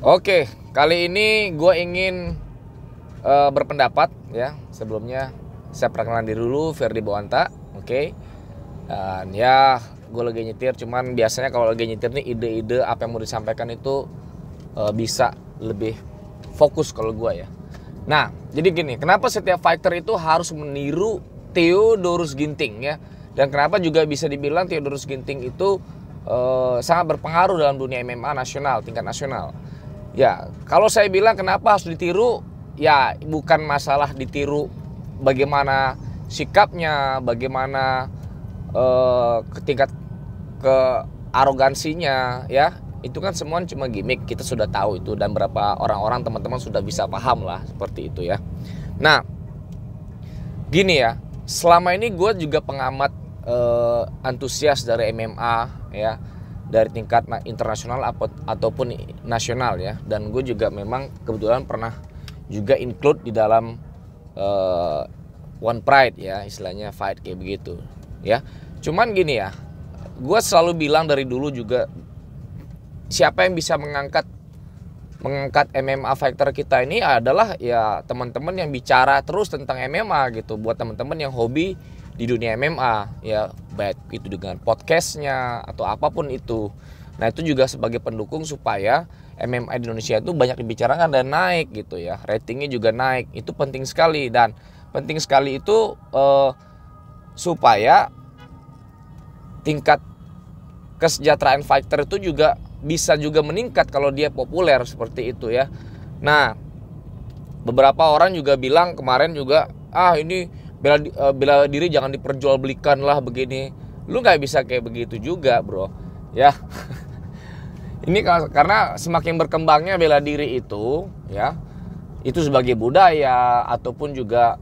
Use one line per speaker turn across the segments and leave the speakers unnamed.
Oke, kali ini gue ingin berpendapat ya. Sebelumnya saya perkenalan diri dulu, Ferdi Bawanta. Oke. Dan ya gue lagi nyetir, cuman biasanya kalau lagi nyetir nih ide-ide apa yang mau disampaikan itu bisa lebih fokus kalau gue ya. Nah, jadi gini, kenapa setiap fighter itu harus meniru Theodorus Ginting ya? Dan kenapa juga bisa dibilang Theodorus Ginting itu sangat berpengaruh dalam dunia MMA nasional, tingkat nasional. Ya, kalau saya bilang kenapa harus ditiru, ya bukan masalah ditiru bagaimana sikapnya, bagaimana tingkat kearogansinya, ya itu kan semua cuma gimmick, kita sudah tahu itu, dan berapa orang-orang teman-teman sudah bisa paham lah seperti itu ya. Nah, gini ya, selama ini gue juga pengamat antusias dari MMA ya, dari tingkat internasional ataupun nasional ya, dan gue juga memang kebetulan pernah juga include di dalam One Pride ya, istilahnya fight kayak begitu ya. Cuman gini ya, gue selalu bilang dari dulu juga, siapa yang bisa mengangkat MMA fighter kita ini adalah ya teman-teman yang bicara terus tentang MMA gitu, buat teman-teman yang hobi di dunia MMA ya, baik itu dengan podcastnya atau apapun itu. Nah, itu juga sebagai pendukung supaya MMA di Indonesia itu banyak dibicarakan dan naik gitu ya, ratingnya juga naik. Itu penting sekali, dan penting sekali itu supaya tingkat kesejahteraan fighter itu juga bisa juga meningkat kalau dia populer seperti itu ya. Nah, beberapa orang juga bilang kemarin juga, ini bela diri jangan diperjualbelikan lah begini. Lu nggak bisa kayak begitu juga, bro ya. Ini karena semakin berkembangnya bela diri itu ya, itu sebagai budaya ataupun juga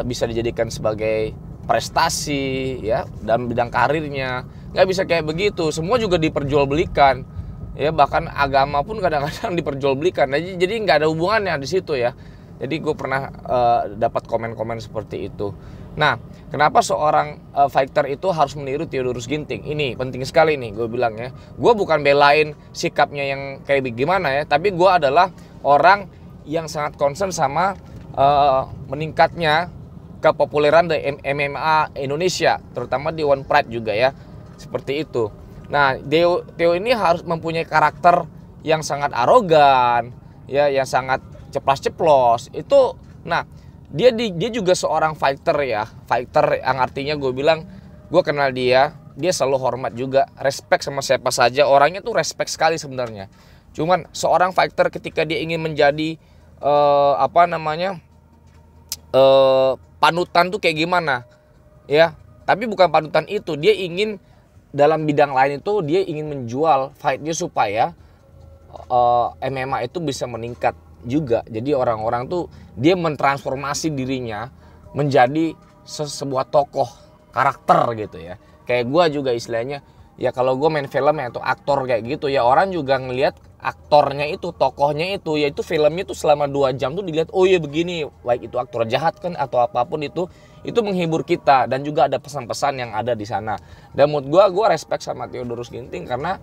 bisa dijadikan sebagai prestasi ya dalam bidang karirnya. Nggak bisa kayak begitu, semua juga diperjualbelikan ya, bahkan agama pun kadang-kadang diperjualbelikan. Jadi nggak ada hubungannya di situ ya. Jadi gue pernah dapat komen-komen seperti itu. Nah, kenapa seorang fighter itu harus meniru Theodorus Ginting? Ini penting sekali nih gue bilang ya. Gue bukan belain sikapnya yang kayak gimana ya, tapi gue adalah orang yang sangat concern sama meningkatnya kepopuleran dari MMA Indonesia, terutama di One Pride juga ya, seperti itu. Nah, Theo ini harus mempunyai karakter yang sangat arogan, ya, yang sangat ceplas-ceplos. Itu, nah, dia juga seorang fighter ya, fighter yang artinya gue bilang, gue kenal dia selalu hormat juga, respect sama siapa saja, orangnya tuh respect sekali sebenarnya. Cuman seorang fighter ketika dia ingin menjadi panutan tuh kayak gimana ya, tapi bukan panutan itu, dia ingin dalam bidang lain itu dia ingin menjual fightnya supaya MMA itu bisa meningkat juga. Jadi orang-orang tuh dia mentransformasi dirinya menjadi sebuah tokoh karakter gitu ya. Kayak gue juga istilahnya ya, kalau gue main film ya atau aktor kayak gitu ya, orang juga ngelihat aktornya itu, tokohnya itu, yaitu filmnya itu selama 2 jam tuh dilihat, oh iya begini, baik itu aktor jahat kan atau apapun itu menghibur kita, dan juga ada pesan-pesan yang ada di sana. Dan menurut gue respect sama Theodorus Ginting karena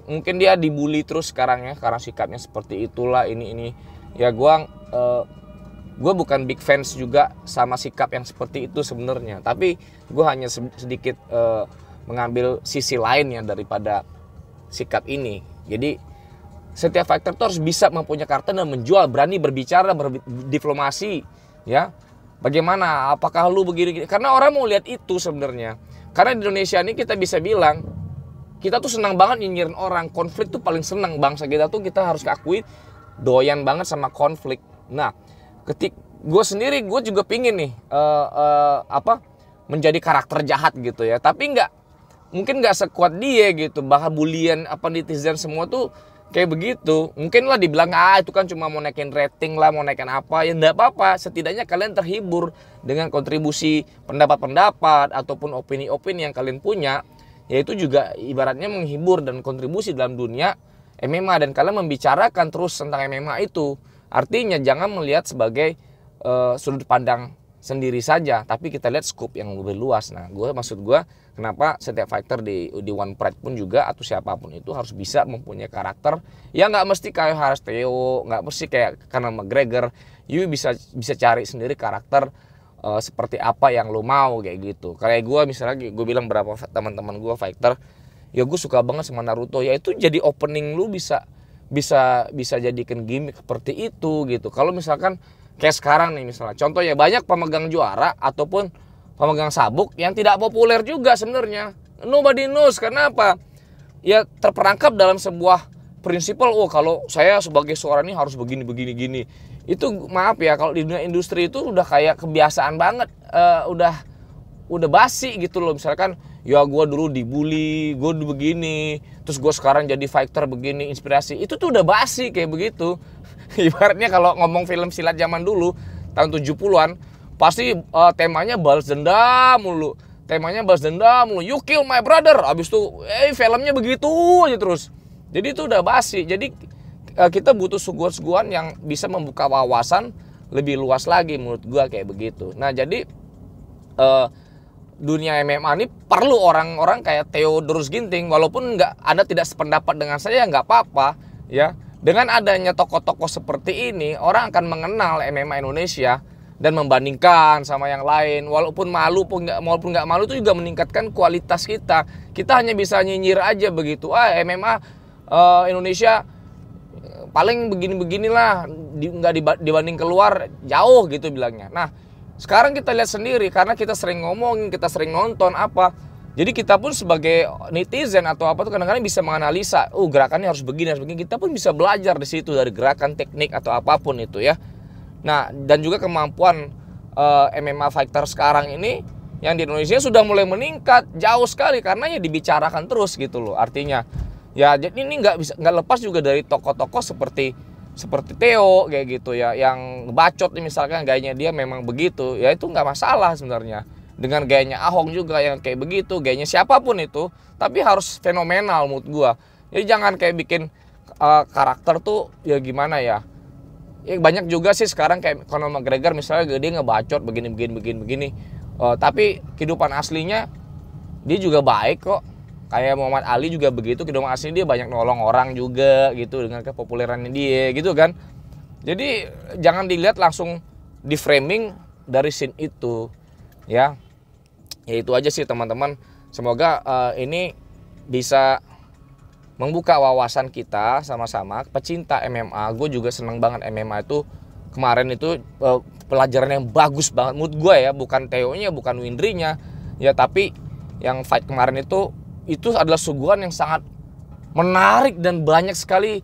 mungkin dia dibully terus sekarang ya, karena sikapnya seperti itulah ini ya. Gue bukan big fans juga sama sikap yang seperti itu sebenarnya, tapi gue hanya sedikit mengambil sisi lainnya daripada sikap ini. Jadi setiap fighter tuh harus bisa mempunyai karakter dan menjual, berani berbicara, berdiplomasi ya. Bagaimana, apakah lu begini, karena orang mau lihat itu sebenarnya. Karena di Indonesia ini kita bisa bilang kita tuh senang banget nyinyirin orang, konflik tuh paling senang, bangsa kita tuh, kita harus akui doyan banget sama konflik. Nah, gue sendiri, gue juga pingin nih menjadi karakter jahat gitu ya, tapi mungkin nggak sekuat dia gitu. Bahkan bulian netizen semua tuh kayak begitu. Mungkin lah dibilang itu kan cuma mau naikin rating lah, mau naikin apa, ya enggak apa-apa. Setidaknya kalian terhibur dengan kontribusi pendapat-pendapat ataupun opini-opini yang kalian punya. Ya itu juga ibaratnya menghibur dan kontribusi dalam dunia MMA, dan kalian membicarakan terus tentang MMA itu. Artinya jangan melihat sebagai sudut pandang sendiri saja, tapi kita lihat scope yang lebih luas. Nah, maksud gue kenapa setiap fighter di One Pride pun juga atau siapapun itu harus bisa mempunyai karakter yang nggak mesti kayak Harris Theo, nggak mesti kayak Conor McGregor. You bisa cari sendiri karakter seperti apa yang lo mau kayak gitu. Kayak gue misalnya gue bilang berapa teman-teman gue fighter, ya gue suka banget sama Naruto, ya itu jadi opening lu bisa jadikan gimmick seperti itu gitu. Kalau misalkan kayak sekarang nih misalnya, contoh ya banyak pemegang juara ataupun pemegang sabuk yang tidak populer juga sebenarnya. Nobody knows, karena apa? Ya terperangkap dalam sebuah prinsipal, oh kalau saya sebagai seorang ini harus begini. Itu maaf ya, kalau di dunia industri itu udah kayak kebiasaan banget, udah basi gitu loh. Misalkan ya gue dulu dibully, gue dulu begini, terus gue sekarang jadi fighter begini, inspirasi. Itu tuh udah basi kayak begitu. Ibaratnya kalau ngomong film silat zaman dulu, tahun 70-an, pasti temanya balas dendam mulu. You kill my brother. Abis itu, filmnya begitu aja terus. Jadi itu udah basi. Jadi kita butuh suguhan-suguhan yang bisa membuka wawasan lebih luas lagi menurut gue kayak begitu. Nah jadi dunia MMA ini perlu orang-orang kayak Theodorus Ginting, walaupun Anda tidak sependapat dengan saya, nggak apa-apa ya. Dengan adanya tokoh-tokoh seperti ini, orang akan mengenal MMA Indonesia dan membandingkan sama yang lain. Walaupun nggak malu itu juga meningkatkan kualitas kita. Kita hanya bisa nyinyir aja begitu. MMA Indonesia paling begini-beginilah, nggak dibanding keluar jauh gitu bilangnya. Nah, sekarang kita lihat sendiri, karena kita sering ngomongin, kita sering nonton apa. Jadi kita pun sebagai netizen atau apa tuh kadang-kadang bisa menganalisa, gerakannya harus begini. Kita pun bisa belajar di situ dari gerakan, teknik atau apapun itu ya. Nah, dan juga kemampuan MMA fighter sekarang ini yang di Indonesia sudah mulai meningkat jauh sekali karena ya dibicarakan terus gitu loh. Artinya ya jadi ini nggak lepas juga dari tokoh-tokoh seperti Theo kayak gitu ya, yang bacot misalkan gayanya dia memang begitu, ya itu nggak masalah sebenarnya. Dengan gayanya Ahong juga yang kayak begitu, gayanya siapapun itu, tapi harus fenomenal menurut gua. Jadi jangan kayak bikin karakter tuh ya gimana ya. Ya banyak juga sih sekarang kayak Conor McGregor misalnya, dia ngebacot begini. Tapi kehidupan aslinya dia juga baik kok. Kayak Muhammad Ali juga begitu, kehidupan asli dia banyak nolong orang juga gitu dengan kepopulerannya dia gitu kan. Jadi jangan dilihat langsung di framing dari scene itu ya. Ya itu aja sih teman-teman. Semoga ini bisa membuka wawasan kita sama-sama pecinta MMA. Gue juga seneng banget MMA itu. Kemarin itu pelajaran yang bagus banget menurut gue ya, bukan Theo-nya, bukan Windry-nya ya, tapi yang fight kemarin itu adalah suguhan yang sangat menarik dan banyak sekali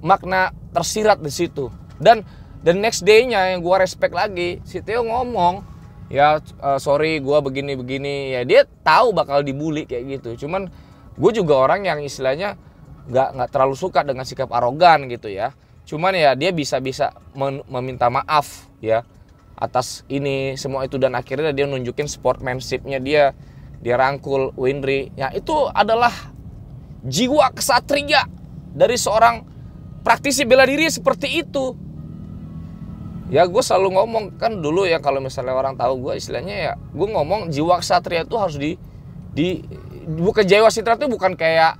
makna tersirat di situ. Dan the next day-nya yang gua respect lagi, si Theo ngomong, ya sorry gua begini-begini, ya dia tahu bakal dibully kayak gitu. Cuman gue juga orang yang istilahnya nggak terlalu suka dengan sikap arogan gitu ya. Cuman ya dia bisa meminta maaf ya atas ini semua itu, dan akhirnya dia nunjukin sportsmanship-nya dia rangkul Windry. Ya itu adalah jiwa kesatria dari seorang praktisi bela diri seperti itu. Ya gue selalu ngomong kan dulu ya, kalau misalnya orang tahu gue istilahnya ya, gue ngomong jiwa kesatria itu harus bukan jiwa kesatria itu bukan kayak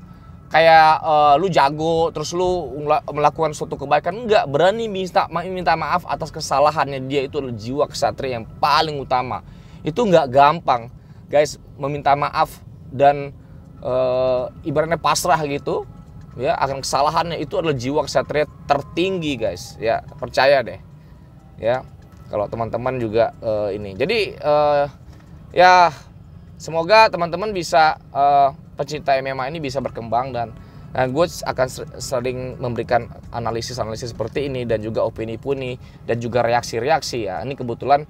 lu jago terus lu melakukan suatu kebaikan, enggak, berani minta maaf atas kesalahannya dia, itu adalah jiwa kesatria yang paling utama. Itu enggak gampang guys, meminta maaf dan ibaratnya pasrah gitu ya akan kesalahannya, itu adalah jiwa kesatria tertinggi guys ya, percaya deh ya. Kalau teman-teman juga ini, jadi ya semoga teman-teman bisa pecinta MMA ini bisa berkembang, dan gue akan sering memberikan analisis seperti ini dan juga opini dan juga reaksi ya. Ini kebetulan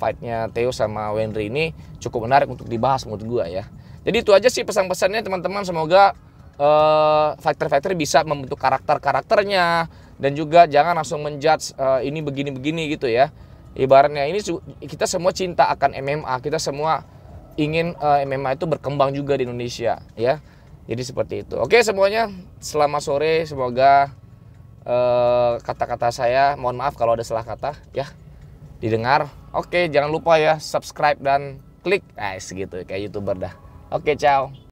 fightnya Theo sama Windry ini cukup menarik untuk dibahas menurut gue ya. Jadi itu aja sih pesan-pesannya teman-teman. Semoga fighter-fighter bisa membentuk karakternya, dan juga jangan langsung menjudge ini begini-begini gitu ya. Ibaratnya ini kita semua cinta akan MMA, kita semua ingin MMA itu berkembang juga di Indonesia ya. Jadi seperti itu. Oke semuanya, selamat sore. Semoga kata-kata saya, mohon maaf kalau ada salah kata ya. didengar. Oke, jangan lupa ya subscribe dan klik, segitu kayak YouTuber dah. Oke, ciao.